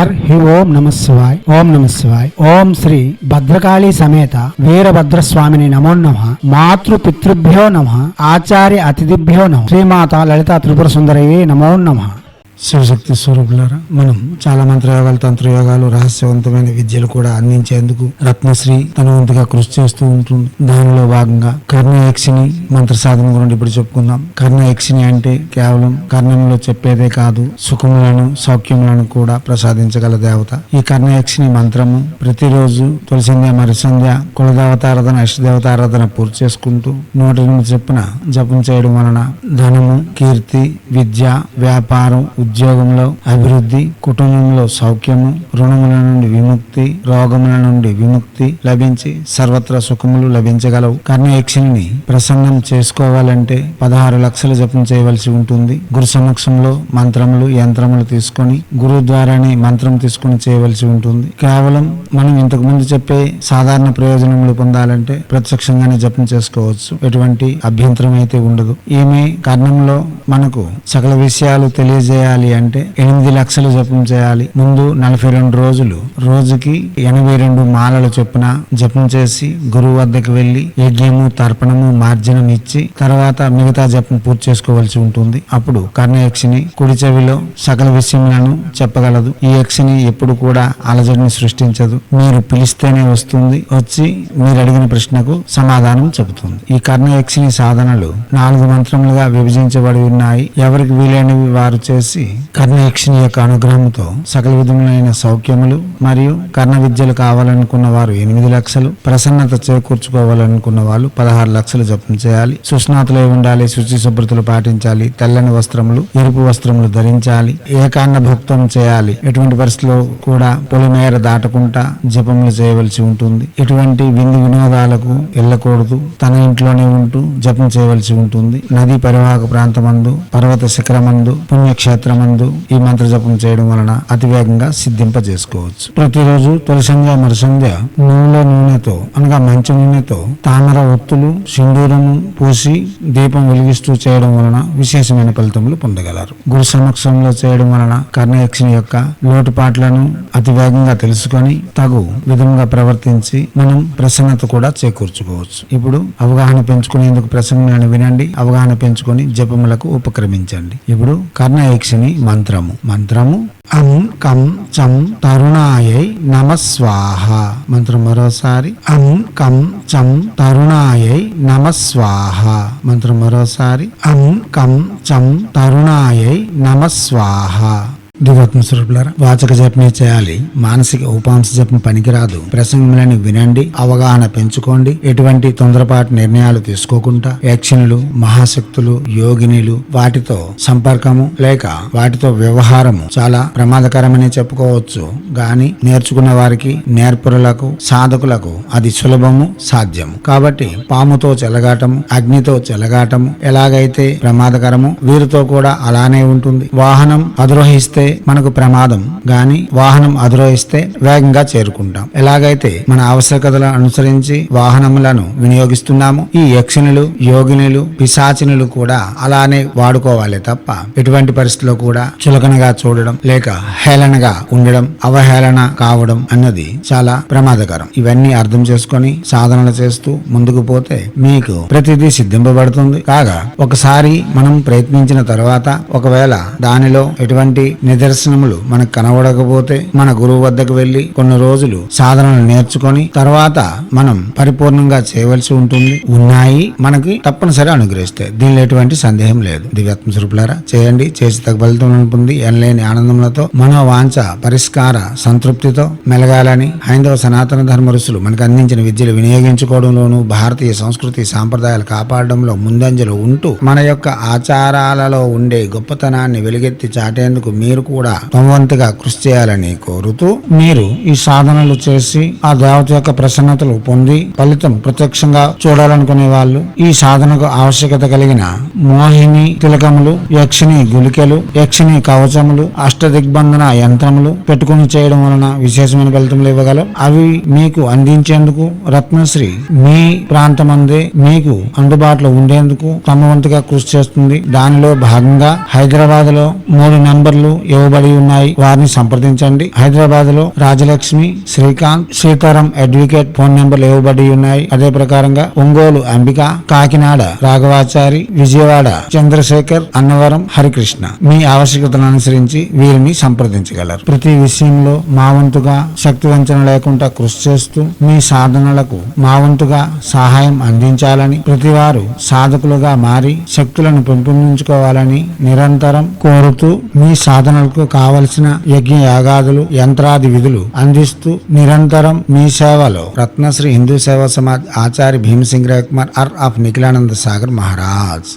హి ఓం నమ శివాయ్. ఓం నమ శివాయ్. ఓం శ్రీ భద్రకాళీ సమేత వీరభద్రస్వామిని నమో నమః. మాతృ పితృభ్యో నమః. ఆచార్య అతిథిభ్యో నమః. శ్రీమాత లలితా త్రిపుర సుందరయే నమో నమః. శివశక్తి స్వరూపులారా, మనం చాలా మంత్రయోగాలు, తంత్రయోగాలు, రహస్యవంతమైన విద్యలు కూడా అందించేందుకు రత్నశ్రీ తన వంతుగా కృషి చేస్తూ ఉంటుంది. దానిలో భాగంగా కర్ణయక్షిని మంత్ర సాధన గురించి ఇప్పుడు చెప్పుకుందాం. కర్ణయక్షిని అంటే కేవలం కర్ణంలో చెప్పేదే కాదు, సుఖములను సౌఖ్యములను కూడా ప్రసాదించగల దేవత. ఈ కర్ణయక్షిని మంత్రము ప్రతిరోజు తొలిసంధ్య మరుసంధ్య కులదేవతారాధన, ఇష్టదేవతారాధన పూర్తి చేసుకుంటూ 108 చెప్పున జపం చేయడం వలన ధనము, కీర్తి, విద్య, వ్యాపారం, ఉద్యోగంలో అభివృద్ధి, కుటుంబంలో సౌఖ్యము, రుణముల నుండి విముక్తి, రోగముల నుండి విముక్తి లభించి సర్వత్ర సుఖములు లభించగలవు. కర్ణయక్షిని ప్రసన్నం చేసుకోవాలంటే 16 లక్షల జపం చేయవలసి ఉంటుంది. గురు సమక్షంలో మంత్రములు, యంత్రములు తీసుకొని గురువు ద్వారానే మంత్రం తీసుకుని చేయవలసి ఉంటుంది. కేవలం మనం ఇంతకు ముందు చెప్పే సాధారణ ప్రయోజనములు పొందాలంటే ప్రత్యక్షంగానే జపం చేసుకోవచ్చు. ఎటువంటి అభ్యంతరం అయితే ఉండదు. ఈమె కర్ణంలో మనకు సకల విషయాలు తెలియజేయాలి అంటే 8 లక్షలు జపం చేయాలి. ముందు 42 రోజులు రోజుకి 82 మాలలు చొప్పున జపం చేసి గురువు వద్దకు వెళ్లి యజ్ఞము, తర్పణము, మార్జనం ఇచ్చి తర్వాత మిగతా జపం పూర్తి చేసుకోవాల్సి ఉంటుంది. అప్పుడు కర్ణయక్షిని కుడి చెవిలో సకల విషయములను చెప్పగలదు. ఈ యక్షిని ఎప్పుడు కూడా అలజడిని సృష్టించదు. మీరు పిలిస్తేనే వస్తుంది. వచ్చి మీరు అడిగిన ప్రశ్నకు సమాధానం చెబుతుంది. ఈ కర్ణయక్షిని సాధనలు 4 మంత్రములుగా విభజించబడి ఉన్నాయి. ఎవరికి వీలైనవి వారు చేసి కర్ణయక్షిని యొక్క అనుగ్రహంతో సకల విధములైన సౌఖ్యములు మరియు కర్ణ విద్యలు కావాలనుకున్న వారు 8 లక్షలు, ప్రసన్నత చేకూర్చుకోవాలనుకున్న వాళ్ళు 16 లక్షలు జపం చేయాలి. సుస్నాతులై ఉండాలి, శుచి శుభ్రతలు పాటించాలి, తెల్లని వస్త్రములు, ఎరుపు వస్త్రములు ధరించాలి, ఏకాన్న భుక్తం చేయాలి. ఎటువంటి పరిస్థితిలో కూడా పొలిమేర దాటకుండా జపములు చేయవలసి ఉంటుంది. ఎటువంటి విందు వినోదాలకు వెళ్ళకూడదు. తన ఇంట్లోనే ఉంటూ జపం చేయవలసి ఉంటుంది. నదీ పరివాహక ప్రాంతమందు, పర్వత శిఖరమందు, పుణ్యక్షేత్రమందు ఈ మంత్ర జపం చేయడం వలన అతివేగంగా సిద్ధింపజేసుకోవచ్చు. ప్రతిరోజు తొలిసంధ్య మరుసంధ్య నూనెతో అనగా మంచి నూనెతో తామర ఒత్తులు, సింధూరము పూసి దీపం వెలిగిస్తూ చేయడం వలన విశేషమైన ఫలితములు పొందగలరు. గురు సమక్షంలో చేయడం వలన కర్ణయక్షిని యొక్క లోటుపాట్లను అతివేగంగా తెలుసుకొని తగు విధంగా ప్రవర్తించి మనం ప్రసన్నత కూడా చేకూర్చుకోవచ్చు. ఇప్పుడు అవగాహన పెంచుకునేందుకు ప్రసంగాన్ని వినండి. అవగాహన పెంచుకొని జపములకు ఉపక్రమించండి. ఇప్పుడు కర్ణయక్షిని మంత్రము అం కం చం తరుణాయై నమ స్వాహ. మంత్రం మరోసారి అం కం చం తరుణాయై నమ స్వాహ. మంత్రం మరోసారి అం కం చం తరుణాయై నమ స్వాహ. దివాత్మ స్వరూపులారా, వాచక జపమే చేయాలి. మానసిక ఉపాంశ జపం పనికిరాదు. ప్రసంగములను వినండి, అవగాహన పెంచుకోండి. ఎటువంటి తొందరపాటు నిర్ణయాలు తీసుకోకుండా యక్షిణులు, మహాశక్తులు, యోగినిలు వాటితో సంపర్కము లేక వాటితో వ్యవహారము చాలా ప్రమాదకరమని చెప్పుకోవచ్చు. గాని నేర్చుకున్న వారికి, నేర్పురులకు, సాధకులకు అది సులభము, సాధ్యము. కాబట్టి పాముతో చెలగాటము, అగ్నితో చెలగాటము ఎలాగైతే ప్రమాదకరము, వీరితో కూడా అలానే ఉంటుంది. వాహనం అధిరోహిస్తే మనకు ప్రమాదం, గాని వాహనం అధిరోహిస్తే వేగంగా చేరుకుంటాం. ఎలాగైతే మన ఆవశ్యకతలను అనుసరించి వాహనములను వినియోగిస్తున్నాము, ఈ యక్షిణులు, యోగినులు, పిశాచినులు కూడా అలానే వాడుకోవాలి తప్ప ఎటువంటి పరిస్థితిలో కూడా చులకనగా చూడడం లేక హేళనగా ఉండడం, అవహేళన కావడం అన్నది చాలా ప్రమాదకరం. ఇవన్నీ అర్థం చేసుకొని సాధనలు చేస్తూ ముందుకు పోతే మీకు ప్రతిదీ సిద్ధింపబడుతుంది. కాగా ఒకసారి మనం ప్రయత్నించిన తర్వాత ఒకవేళ దానిలో ఎటువంటి నిదర్శనములు మనకు కనబడకపోతే మన గురువు వద్దకు వెళ్లి కొన్ని రోజులు సాధనలు నేర్చుకొని తర్వాత మనం పరిపూర్ణంగా చేయవలసి ఉంటుంది. ఉన్నాయి మనకి తప్పనిసరి అనుగ్రహిస్తాయి. దీనిలో ఎటువంటి సందేహం లేదు. దివ్యాత్మ స్వరూపులారా, చేయండి. చేసి తగ్గ ఫలితం పొంది ఎనలేని ఆనందములతో మనోవాంఛ పరిష్కార సంతృప్తితో మెలగాలని హైందవ సనాతన ధర్మ ఋషులు మనకు అందించిన విద్యలు వినియోగించుకోవడంలోనూ భారతీయ సంస్కృతి సాంప్రదాయాలు కాపాడడంలో ముందంజలో ఉంటూ మన యొక్క ఆచారాలలో ఉండే గొప్పతనాన్ని వెలుగెత్తి చాటేందుకు మీరు కూడా తమవంతుగా కృషి చేయాలని కోరుతూ, మీరు ఈ సాధనలు చేసి ఆ దేవత యొక్క ప్రసన్నతలు పొంది ఫలితం ప్రత్యక్షంగా చూడాలనుకునే వాళ్ళు ఈ సాధనకు ఆవశ్యకత కలిగిన మోహిని తిలకములు, యక్షిని గుళికలు, యక్షిని కవచములు, అష్టదిగ్బంధన యంత్రములు పెట్టుకుని చేయడం వలన విశేషమైన ఫలితములు ఇవ్వగలవు. అవి మీకు అందించేందుకు రత్నశ్రీ మీ ప్రాంతమందే మీకు అందుబాటులో ఉండేందుకు తమ వంతుగా కృషి చేస్తుంది. దానిలో భాగంగా హైదరాబాద్ లో 3 నంబర్లు ఇవ్వబడి ఉన్నాయి. వారిని సంప్రదించండి. హైదరాబాద్ లో రాజలక్ష్మి, శ్రీకాంత్, సీతారాం అడ్వకేట్ ఫోన్ నెంబర్లు ఇవ్వబడి ఉన్నాయి. అదే ప్రకారంగా ఒంగోలు అంబిక, కాకినాడ రాఘవాచారి, విజయవాడ చంద్రశేఖర్, అన్నవరం హరికృష్ణ. మీ ఆవశ్యకతను అనుసరించి వీరిని సంప్రదించగలరు. ప్రతి విషయంలో మా వంతుగా శక్తి వంచన లేకుండా కృషి చేస్తూ మీ సాధనలకు మా వంతుగా సహాయం అందించాలని, ప్రతివారు సాధకులుగా మారి శక్తులను పెంపొందించుకోవాలని నిరంతరం కోరుతూ మీ సాధనలకు కావలసిన యజ్ఞ యాగాదులు, యంత్రాది విధులు అందిస్తూ నిరంతరం మీ సేవలో రత్నశ్రీ హిందూ సేవా సమాజ్ ఆచార్య భీమసింగ్ కుమార్ ఆఫ్ నిఖిలానంద సాగర్ మహారాజ్.